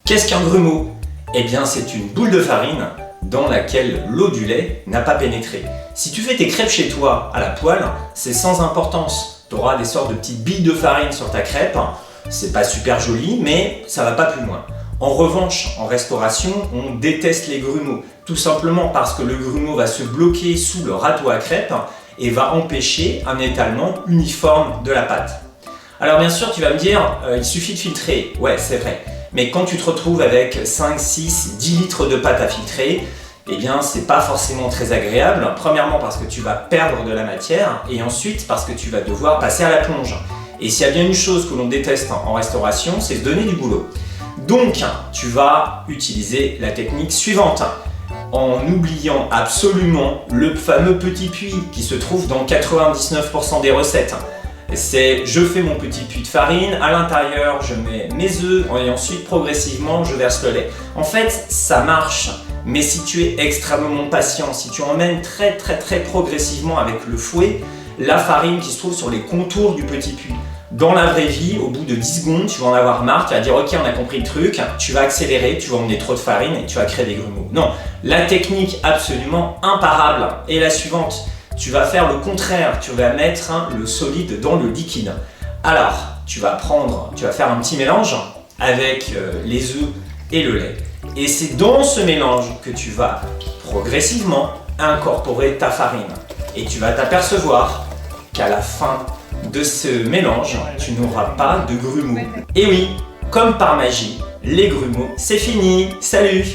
Qu'est-ce qu'un grumeau? Eh bien, c'est une boule de farine dans laquelle l'eau du lait n'a pas pénétré. Si tu fais tes crêpes chez toi à la poêle, c'est sans importance. Tu auras des sortes de petites billes de farine sur ta crêpe. C'est pas super joli, mais ça va pas plus loin. En revanche, en restauration, on déteste les grumeaux. Tout simplement parce que le grumeau va se bloquer sous le râteau à crêpes et va empêcher un étalement uniforme de la pâte. Alors bien sûr, tu vas me dire, il suffit de filtrer. Ouais, c'est vrai. Mais quand tu te retrouves avec 5, 6, 10 litres de pâte à filtrer, eh bien c'est pas forcément très agréable. Premièrement parce que tu vas perdre de la matière et ensuite parce que tu vas devoir passer à la plonge. Et s'il y a bien une chose que l'on déteste en restauration, c'est se donner du boulot. Donc tu vas utiliser la technique suivante, en oubliant absolument le fameux petit puits qui se trouve dans 99% des recettes. C'est je fais mon petit puits de farine, à l'intérieur je mets mes œufs et ensuite progressivement je verse le lait. En fait ça marche, mais si tu es extrêmement patient, si tu emmènes très progressivement avec le fouet la farine qui se trouve sur les contours du petit puits. Dans la vraie vie, au bout de 10 secondes, tu vas en avoir marre, tu vas dire ok on a compris le truc, tu vas accélérer, tu vas emmener trop de farine et tu vas créer des grumeaux. Non, la technique absolument imparable est la suivante. Tu vas faire le contraire, tu vas mettre le solide dans le liquide. Alors, tu vas faire un petit mélange avec les œufs et le lait. Et c'est dans ce mélange que tu vas progressivement incorporer ta farine. Et tu vas t'apercevoir qu'à la fin de ce mélange, tu n'auras pas de grumeaux. Et oui, comme par magie, les grumeaux, c'est fini. Salut!